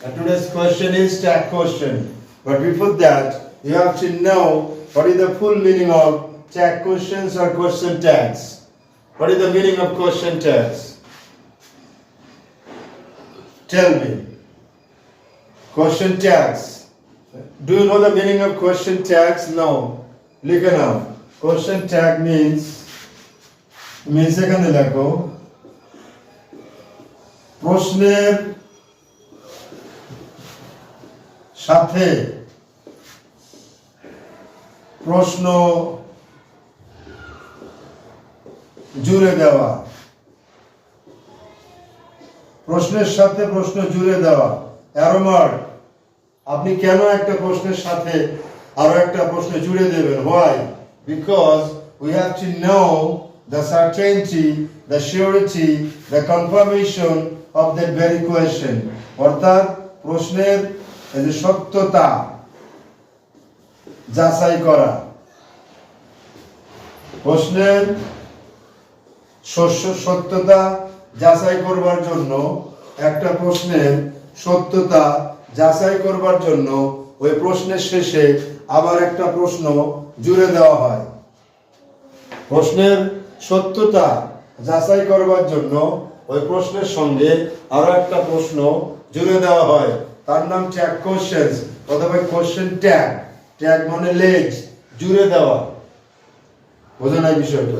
And today's question is tag question. But before that, you have to know what is the full meaning of tag questions or question tags. What is the meaning of question tags? Tell me. Question tags. Do you know the meaning of question tags? No. Listen now. Question tag means এখানে লেখো প্রশ্নের সাথে প্রশ্ন জুড়ে দেওয়া, প্রশ্নের সাথে প্রশ্ন জুড়ে দেওয়া। অ্যারো মার্ক, আপনি কেন একটা প্রশ্নের সাথে আরো একটা প্রশ্ন জুড়ে দেবেন? Why? Because we have to know the certainty, the surety, the confirmation of that very question. অর্থাৎ প্রশ্নের এই যে সত্যতা যাচাই করা, প্রশ্নের সত্যতা যাচাই করবার জন্য, একটা প্রশ্নের সত্যতা যাচাই করবার জন্য ওই প্রশ্নের শেষে আবার একটা প্রশ্ন জুড়ে দেওয়া হয়। প্রশ্নের সত্যতা যাচাই করবার জন্য ওই প্রশ্নের সঙ্গে আরো একটা প্রশ্ন জুড়ে দেওয়া হয়, তার নাম ট্যাগ কোশ্চেনস অথবা কোশ্চেন ট্যাগ। ট্যাগ মানে লেজ, জুড়ে দেওয়া। বোঝা নাই বিষয়টা?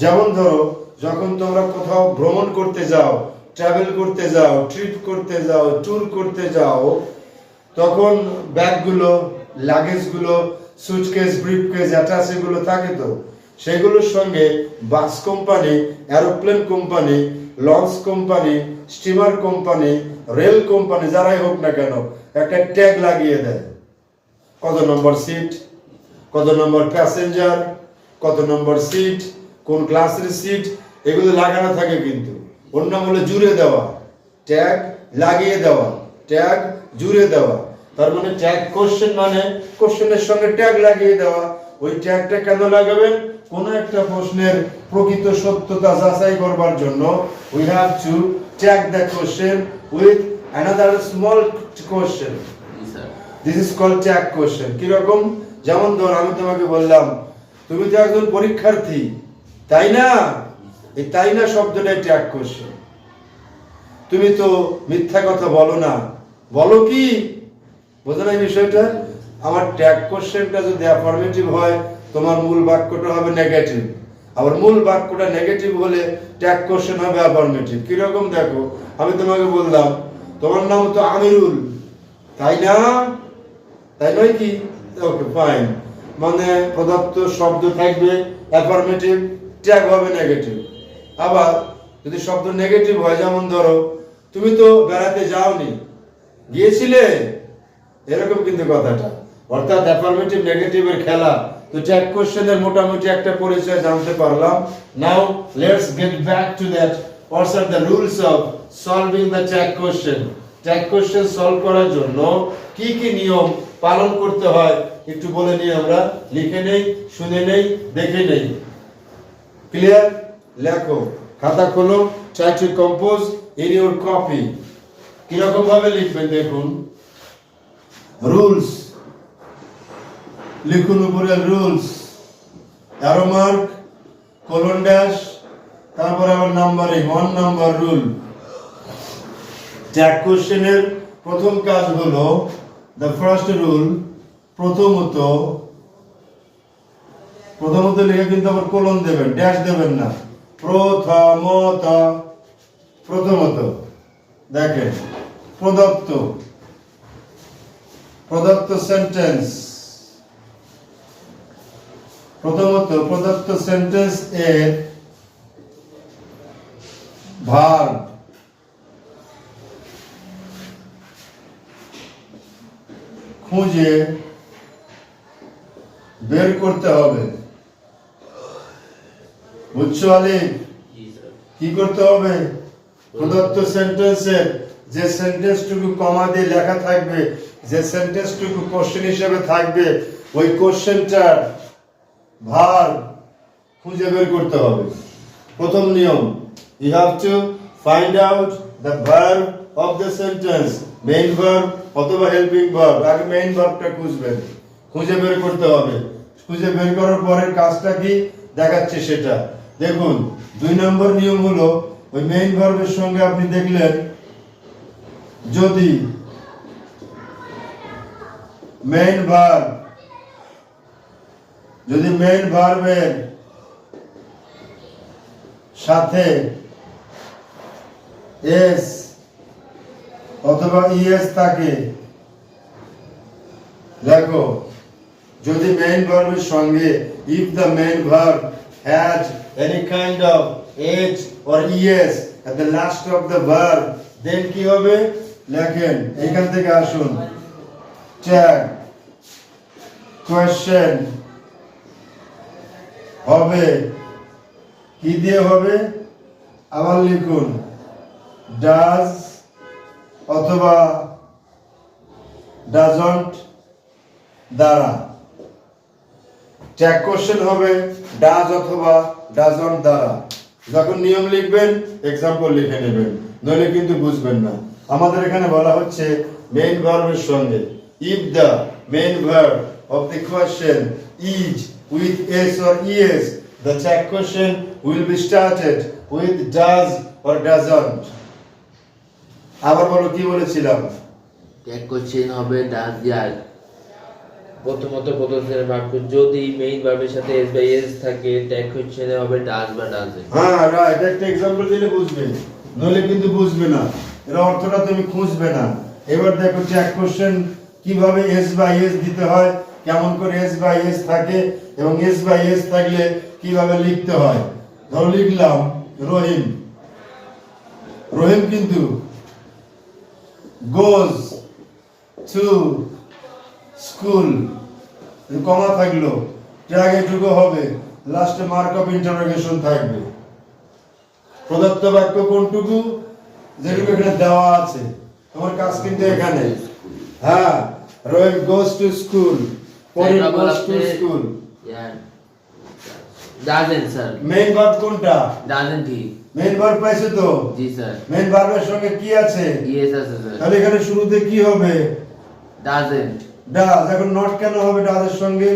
যেমন ধরো, যখন তোমরা কোথাও ভ্রমণ করতে যাও, ট্রাভেল করতে যাও, ট্রিপ করতে যাও, ট্যুর করতে যাও, তখন ব্যাগগুলো, লাগেজগুলো, সুটকেস, ব্রিফকেস, অ্যাটাচেগুলো থাকে, তো সেগুলোর সঙ্গে bus company, aeroplane company, launch company, steamer company, rail company, যারাই হোক না কেন, একটা ট্যাগ লাগিয়ে দেয়। কত নম্বর সিট, কত নম্বর প্যাসেঞ্জার, কত নম্বর সিট, কোন ক্লাসের সিট, এগুলো লাগানো থাকে। কিন্তু ওর নাম হলো জুড়ে দেওয়া, ট্যাগ লাগিয়ে দেওয়া, ট্যাগ জুড়ে দেওয়া। তার মানে ট্যাগ কোশ্চেন মানে কোশ্চেনের সঙ্গে ট্যাগ লাগিয়ে দেওয়া। ওই ট্যাগটা কেন লাগাবেন? কোন একটা প্রশ্নের প্রকৃত সত্যতা যাচাই করবার জন্য we have to tag the question with another small question. This is called tag question. কি রকম? যেমন ধর, আমি তোমাকে বললাম তুমি তো একজন পরীক্ষার্থী, তাই না? এই তাই না শব্দটাই ট্যাগ কোশ্চেন। তুমি তো মিথ্যা কথা বলো না, বলো কি? বোঝা নাই বিষয়টা? আমার ট্যাগ কোশ্চেনটা যদি অ্যাফার্মেটিভ হয়, তোমার মূল বাক্যটা হবে নেগেটিভ। আবার মূল বাক্যটা নেগেটিভ হলে ট্যাগ কোশ্চেন হবে অ্যাফার্মেটিভ। কিরকম দেখো, আমি তোমাকে বললাম তোমার নাম তো আমিরুল, তাই না? তাই নয় কি? ওকে, ফাইন। মানে প্রদত্ত শব্দ থাকবে অ্যাফার্মেটিভ, ট্যাগ হবে নেগেটিভ। আবার যদি শব্দ নেগেটিভ হয়, যেমন ধরো তুমি তো বেড়াতে যাওনি, গিয়েছিলে, এরকম কিন্তু কথাটা। অর্থাৎ অ্যাফার্মেটিভ নেগেটিভের খেলা। তো ট্যাগ কোশ্চেনের মোটামুটি একটা পরিচয় জানতে পারলাম। Now let's get back to that. What's are the rules of solving the tag question. Tag question solve করার জন্য কি কি নিয়ম পালন করতে হয় একটু বলে নিই আমরা। লিখে নেই, শুনে নেই, দেখে নেই। ক্লিয়ার? লেখো, খাতা খোলো, try to compose in your copy. কিরকম ভাবে লিখবেন দেখুন। রুলস লিখুন, উপরে rules, arrow mark, colon dash, তারপর আবার নাম্বারিং, 1 নাম্বার রুল। ট্যাগ কোশ্চেনের প্রথম কাজ হলো, দ্য ফার্স্ট রুল, প্রথমত লিখে কিন্তু আবার কোলন দেবেন, ড্যাশ দেবেন না। প্রথমত দেখেন, প্রদত্ত সেন্টেন্স, প্রদত্ত সেন্টেন্স এর ভার্ব খুঁজে বের করতে হবে। বুঝছো আলিফ? কি করতে হবে? প্রদত্ত সেন্টেন্সের যে সেন্টেন্সটুকু কমা দিয়ে লেখা থাকবে, যে সেন্টেন্সটুকু কোশ্চেন হিসেবে থাকবে, ওই কোশ্চেনটার ভার্ব খুঁজে বের করতে হবে। প্রথম নিয়ম, you have to find out the verb of the sentence, main verb অথবা হেল্পিং ভার্ব। আগে মেইন ভার্বটা খুঁজবেন, খুঁজে বের করতে হবে। খুঁজে বের করার পরের কাজটা কি দেখাচ্ছে সেটা দেখুন। 2 নম্বর নিয়ম হলো ওই মেইন ভার্বের সঙ্গে আপনি দেখলেন যদি মেইন ভার্বের সাথে এস অথবা ইএস থাকে, দেখো যদি মেইন ভার্বের সঙ্গে if the main verb has any kind of h or es at the last of the verb, then কি হবে লেখেন এখান থেকে আসুন, ট্যাগ কোয়েশ্চেন হবে কি দিয়ে হবে, আবার লিখুন ডাজ অথবা ডাজন্ট দ্বারা। ট্যাগ কোশ্চেন হবে ডাজ অথবা ডাজন্ট দ্বারা। যখন নিয়ম লিখবেন এক্সাম্পল লিখে নেবেন, নইলে কিন্তু বুঝবেন না। আমাদের এখানে বলা হচ্ছে মেইন ভার্বের সঙ্গে if the main verb of the question is with s or es, the tag question will be started with does or doesn't। আবার বলো কি বলেছিলাম, ট্যাগ কোশ্চেন হবে ডাজ ইয়ার। প্রথমত প্রথমের ভার্ব যদি মেইন ভার্বের সাথে এস বাই এস থাকে, ট্যাগ কোশ্চেনে হবে ডাজ বা ডাজন্ট। হ্যাঁ রাইট, একটা एग्जांपल দিলে বুঝবে, নইলে কিন্তু বুঝবে না, এর অর্থটা তুমি খুঁজবে না। এবার দেখো ট্যাগ কোশ্চেন কিভাবে এস বাই এস দিতে হয়, কেমন করে এস বাই এস থাকে এবং এস বাই এস থাকলে কিভাবে লিখতে হয়। ধরো লিখলাম রহিম, রহিম কিন্তু goes to school, কমা থাকলো, ট্যাগ এটুকু হবে, লাস্টে মার্ক অফ ইন্টারোগেশন থাকবে। প্রদত্ত বাক্য কোনটুকু, যেটুকু এখানে দেওয়া আছে। তোমার কাজ কিন্তু এখানে, হ্যাঁ রহিম goes to school, পরে goes to school। Doesn't sir, main verb কোনটা, ডাজন্ট হি। মেইন ভার্ব পাইছো তো? জি স্যার। মেইন ভার্বের সঙ্গে কি আছে? ইয়েস আছে স্যার। তাহলে এখানে শুরুতে কি হবে, ডাজন্ট। ডাজ। এখন নট কেন হবে ডাজের সঙ্গে?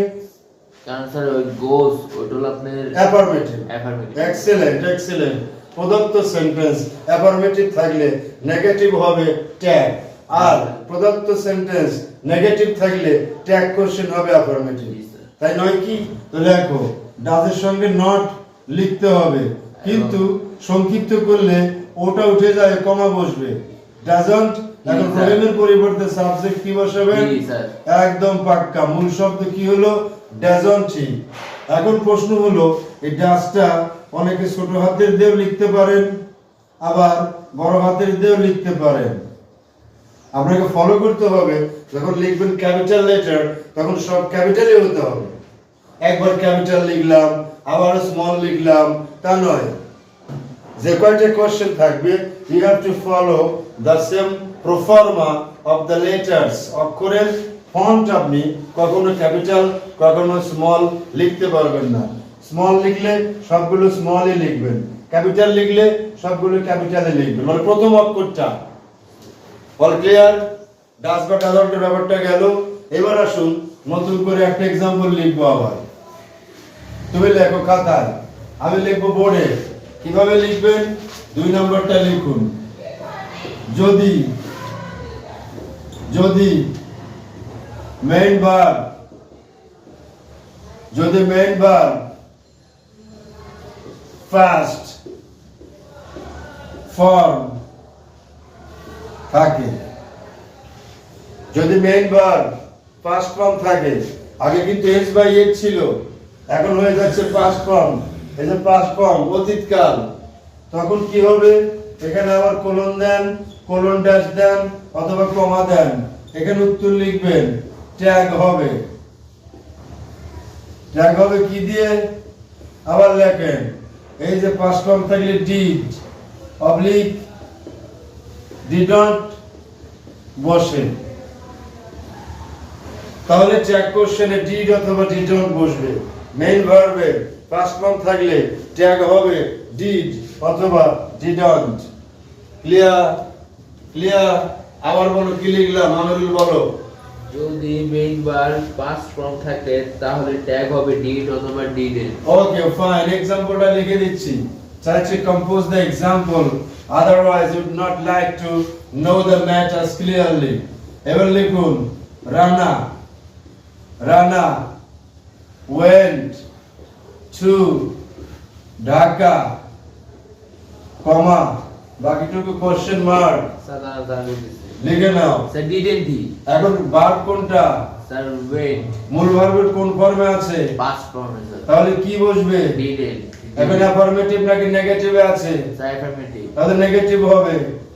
কারণ স্যার ওই গোস ওটা হলো আপনার অ্যাফার্মেটিভ। অ্যাফার্মেটিভ। Excellent excellent. প্রদত্ত সেন্টেন্স অ্যাফার্মেটিভ থাকলে নেগেটিভ হবে ট্যাগ, আর প্রদত্ত সেন্টেন্স নেগেটিভ থাকলে ট্যাগ কোশ্চেন হবে অ্যাফার্মেটিভ, তাই নয় কি? তো দেখো ডাজের সঙ্গে নট লিখতে হবে, কিন্তু সংক্ষিপ্ত করলে ওটা উঠে যায়, কমা বসবে। ডাজন্ট, এখন রহিমের পরিবর্তে সাবজেক্ট কি বসাবেন? একদম পাক্কা, মূল শব্দ কি হলো? ডাজন্ট হি। এখন প্রশ্ন হলো এই ডাজটা অনেকে ছোট হাতের দিয়েও লিখতে পারেন, আবার বড় হাতের দিয়েও লিখতে পারেন। আপনাকে ফলো করতে হবে, যখন লিখবেন ক্যাপিটাল লেটার তখন সব ক্যাপিটালে হতে হবে। একবার ক্যাপিটাল লিখলাম আবার স্মল লিখলাম তা নয়। যে কয়টা কোশ্চেন থাকবে you have to follow the same proforma of the letters. অক্ষরের ফন্ট আপনি কখনো ক্যাপিটাল কখনো স্মল লিখতে পারবেন না। স্মল লিখলে সবগুলো স্মলই লিখবেন, ক্যাপিটাল লিখলে সবগুলো ক্যাপিটালে লিখবেন, মানে প্রথম অক্ষরটা। All clear? ডাজ বা ডাজন্টের ব্যাপারটা গেল। এবার আসুন নতুন করে একটা एग्जांपल লিখবো। আবার তুমি লেখো খাতায়, আমি লিখবো বোর্ডে। কিভাবে লিখবেন? 2 নম্বরটা লিখুন, যদি যদি মেইন ভার্ব ফার্স্ট ফর্ম থাকে, যদি মেইন ভার্ব ফার্স্ট ফর্ম থাকে, আগে কিন্তু এস বাই এস ছিল, এখন হয়ে যাচ্ছে পাস্ট ফর্ম। এই যে পাস্ট ফর্ম অতীতকাল, তখন কি হবে? এখানে আবার কোলন দেন, কোলন ড্যাশ দেন অথবা কমা দেন, এখানে উত্তর লিখবেন। ট্যাগ হবে, ট্যাগ হবে কি দিয়ে? আবার লেখেন এই যে পাস্ট ফর্ম থাকলে ডিড অবলিক ডিডন্ট বসে, তাহলে ট্যাগ কোশ্চেনে ডিড অথবা ডিডন্ট বসবে। মেইন ভার্বের ফার্স্ট ফর্ম থাকলে ট্যাগ হবে ডিড অথবা ডিডন্ট। ক্লিয়ার? ক্লিয়ার? আবার বলো কি লিখলাম, আমিরুল বলো। যদি মেইন ভার্ব পাস্ট ফর্ম থাকে তাহলে ট্যাগ হবে ডিড অথবা ডিডেন্ট। ওকে ফাইন, এক্সাম্পলটা লিখে দিচ্ছি। Try to compose the example, otherwise you would not like to know the matters clearly. এবার লিখুন, রানা went to ঢাকা, কমা বাকিটুকু কোশ্চেন মার্ক স্যার না জান বলতেছি লিখে নাও। স্যার ডিডেন্ট দি। এখন ভার্ব কোনটা? স্যার ওয়েন্ট মূল ভার্বের কোন ফর্মে আছে? পাস্ট ফর্মে স্যার। তাহলে কি বসবে? ডিডেন্ট। এখন অ্যাফার্মেটিভ নাকি নেগেটিভে আছে? Sir affirmative. তাহলে নেগেটিভ হবে।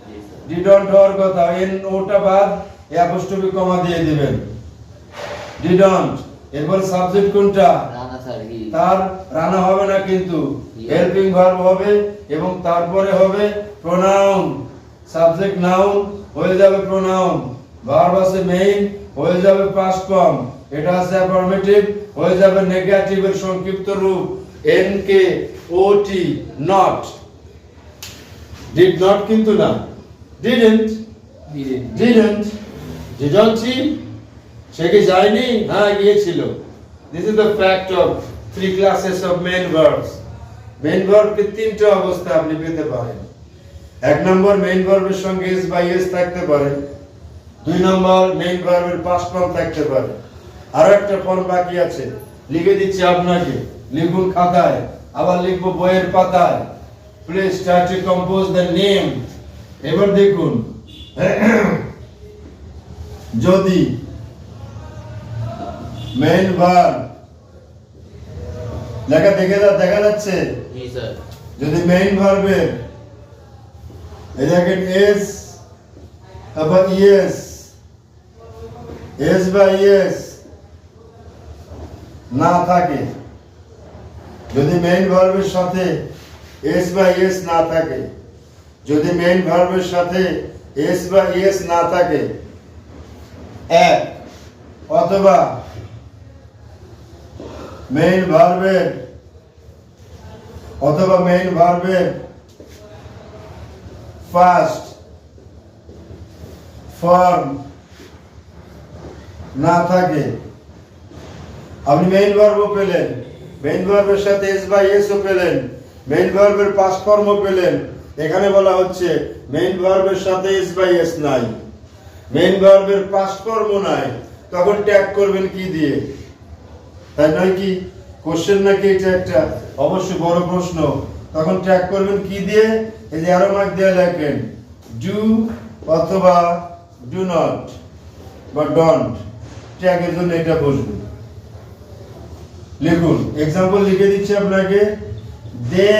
জি স্যার। ডিডন্ট হওয়ার কথা, এন ওটা বাদ, অ্যাপোস্ট্রফি কমা দিয়ে দিবেন। ডিডন্ট। এরপর সাবজেক্ট কোনটা? Rana sir he. তার রানা হবে না কিন্তু, He। হেল্পিং ভার্ব হবে এবং তারপরে হবে প্রোনাউন। সাবজেক্ট নাউন হয়ে যাবে প্রোনাউন, ভার্ব আছে মেইন হয়ে যাবে পাস্ট ফর্ম, এটা আছে অ্যাফার্মেটিভ হয়ে যাবে নেগেটিভের সংক্ষিপ্ত রূপ এন কে O T, not. Did not কিন্তু না, ডিডন্ট। ডিডেন্ট। Didn't he? সে কি যায়নি? হ্যাঁ গিয়েছিল। This is the fact of 3 classes of main verbs. Main ভার্বকে 3টা অবস্থা আপনি পেতে পারেন। 1 নম্বর মেইন ভার্বের সঙ্গে এস বাই এস থাকতে পারে, 2 নম্বর মেইন ভার্বের পাস্ট ফর্ম থাকতে পারে। আরো একটা ফর্ম বাকি আছে, লিখে দিচ্ছি আপনাকে, লিখুন খাতায়, আবার লিখবো বইয়ের পাতায়। Please try to compose the name. এবার দেখুন, যদি মেইন ভার্ব দেখা যাচ্ছে, জি স্যার। যদি মেইন ভার্বের এই দেখেন এস আবার ইএস, এস বা ইএস না থাকে, যদি মেইন ভার্বের সাথে এস বা ইএস না থাকে, যদি মেইন ভার্বের সাথে এস বা ইএস না থাকে, এক অথবা মেইন ভার্বের ফার্স্ট ফর্ম না থাকে, আপনি মেইন ভার্বও পেলেন, মেইন ভার্বের সাথে এস বা এস ও পেলেন, মেইন ভার্বের পাস্ট ফর্মও পেলেন। এখানে বলা হচ্ছে মেইন ভার্বের সাথে এস বা এস নাই, মেইন ভার্বের পাস্ট ফর্মও নাই, তখন ট্যাগ করবেন কি দিয়ে? তাই নয় কি? কোশ্চেন নাকি এটা একটা অবশ্যই বড় প্রশ্ন। তখন ট্যাগ করবেন কি দিয়ে? এই যে অ্যারো মার্ক দিয়ে লেখেন ডু অথবা ডু নট বা ডন্ট, ট্যাগের জন্য এটা বসবে। লিখুন, এক্সাম্পল লিখে দিচ্ছি আপনাকে, they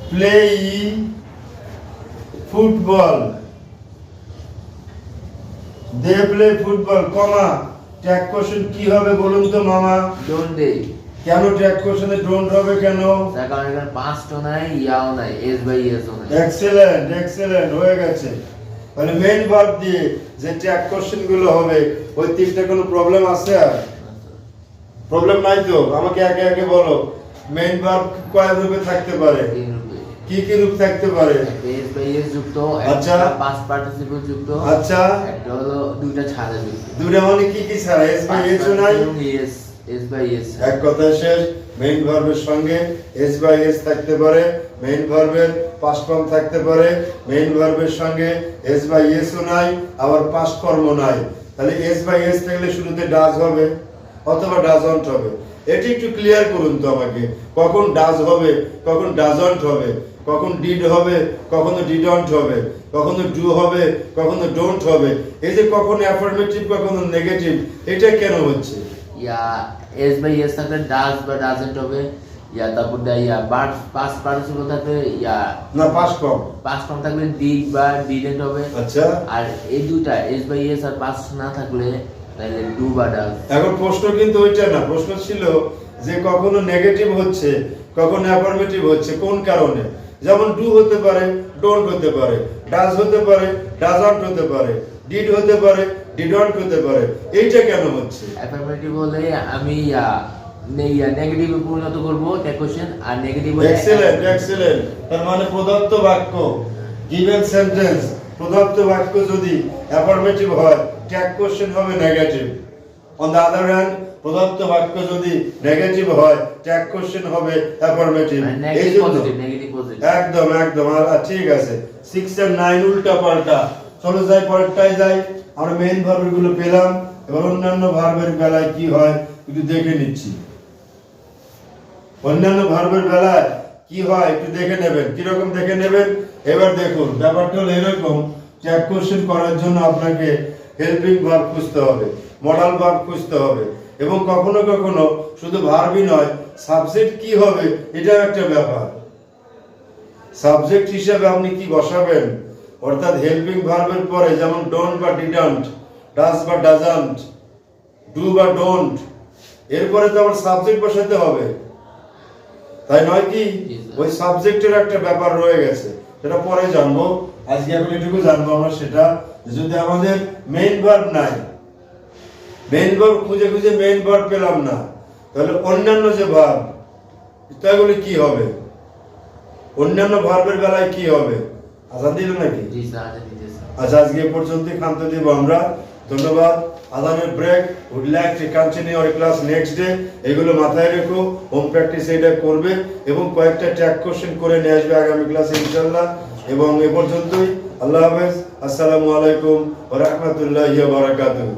play football, they play football, comma tag question কি হবে বলুন তো মামা? Don't they. কেন ট্যাগ কোশ্চেনে ডোন্ট হবে কেন? স্যার কারণ এখানে পাস্টও নাই, ইয়াও নাই, এস বাই এস ও নাই। এক্সেলেন্ট হয়ে গেছে। মানে মেইন ভার্ব দিয়ে যে ট্যাগ কোশ্চেন গুলো হবে, ওই 3টা কোনো প্রবলেম আছে? আর প্রবলেম নাই তো? আমাকে একে একে বলো, মেইন ভার্ব কয় রূপে থাকতে পারে? কি কি রূপ থাকতে পারে? এস বাই এস যুক্ত, আচ্ছা। একটা পাস্ট পার্টিসিপল যুক্ত, আচ্ছা। একটা হলো দুইটা ছাড়া যুক্ত। দুইটা মানে কি কি ছাড়া? এস বাই এস ও নাই? S, S by S. এক কথায় শেষ, মেইন ভার্বের সঙ্গে এস বাই এস থাকতে পারে, মেইন ভার্বের পাস্ট ফর্ম থাকতে পারে, মেইন ভার্বের সঙ্গে এস বাই এস ও নাই, আবার পাস্ট ফর্মও নাই। তাহলে এস বাই এস থাকলে শুরুতে ডাজ হবে অথবা ডাজন্ট হবে। এটি একটু ক্লিয়ার করুন তো আমাকে, কখন ডাজ হবে, কখন ডাজন্ট হবে, কখন ডিড হবে, কখনো ডিডন্ট হবে, কখনো ডু হবে, কখনো ডোন্ট হবে। এই যে কখন অ্যাফার্মেটিভ কখনো নেগেটিভ, এটা কেন হচ্ছে? ইয়া এস বাই এস থাকলে ডাজ বা ডাজন্ট হবে, ইয়া তারপর ইয়া পাস্ট পার্টিসিপল থাকলে ইয়া না পাস্ট ফর্ম, পাস্ট ফর্ম থাকলে ডিড বা ডিডন্ট হবে। আচ্ছা। আর এই দুইটা এস বাই এস আর পাস্ট না থাকলে তাহলে ডু বা ডাজ। এখন প্রশ্ন কিন্তু ওইটা না, প্রশ্ন ছিল যে কখনো নেগেটিভ হচ্ছে, কখনো অ্যাফার্মেটিভ হচ্ছে, কোন কারণে? যেমন ডু হতে পারে, ডোন্ট হতে পারে, ডাজ হতে পারে, ডাজন্ট হতে পারে, ডিড হতে পারে, ডিডন্ট হতে পারে, এইটা কেন হচ্ছে? অ্যাফার্মেটিভ হলে আমি ইয়া নেগেটিভে পরিণত করব ট্যাগ কোশ্চেন, আর নেগেটিভ হলে এক্সেলেন্ট। তার মানে প্রদত্ত বাক্য গিভেন সেন্টেন্স প্রদত্ত বাক্য যদি অ্যাফার্মেটিভ হয় ট্যাগ কোশ্চেন হবে negative. On the other hand প্রদত্ত বাক্য যদি নেগেটিভ হয় ট্যাগ কোশ্চেন হবে অ্যাফার্মেটিভ। এই জন্য একদম একদম ঠিক আছে। 6 আর 9 উল্টা পাল্টা। চলো যাই পরেরটায় যাই। আমরা মেইন ভার্বের গুলো পেলাম, এবার অন্যান্য ভার্বের বেলায় কি হয় একটু দেখে নিচ্ছি। অন্যান্য ভার্বের বেলায় কি হয় একটু দেখে নেবেন। কিরকম দেখে নেবেন? এবার দেখুন, ব্যাপারটা হলো এরকম, ট্যাগ কোশ্চেন করার জন্য আপনাকে হেল্পিং ভার্ব খুঁজতে হবে, মডাল ভার্ব খুঁজতে হবে, এবং কখনো কখনো শুধু ভার্বই নয়, সাবজেক্ট কি হবে এটাও একটা ব্যাপার। সাবজেক্ট হিসেবে আপনি কি বসাবেন, অর্থাৎ হেল্পিং ভার্বের পরে যেমন ডোন্ট বা ডিডন্ট, ডাজ বা ডাজন্ট, ডু বা ডোন্ট, এরপরে তো আবার সাবজেক্ট বসাতে হবে, তাই নয় কি? ওই সাবজেক্টের একটা ব্যাপার রয়ে গেছে, সেটা পরে জানবো। আজকে এখন এটুকু জানবো আমরা সেটা, যদি আমাদের মেইন ভার্ব নাই, মেইন ভার্ব খুঁজে খুঁজে মেইন ভার্ব পেলাম না, তাহলে অন্যান্য যে ভার্ব তাগুলি কি হবে? অন্যান্য ভার্বের বেলায় কি হবে? আজান দিল নাকি? আচ্ছা, আজকে এ পর্যন্তই ক্ষান্ত দিব আমরা। ধন্যবাদ। আজানের break. Would like to continue our class next day. এগুলো মাথায় রেখো, হোম প্র্যাকটিস এটা করবে এবং কয়েকটা ট্যাগ কোশ্চেন করে নিয়ে আসবে আগামী ক্লাসে ইনশাআল্লাহ। এবং এ পর্যন্তই। আল্লাহ হাফেজ। আসসালামু আলাইকুম ওয়া রাহমাতুল্লাহি ওয়া বারাকাতুহু।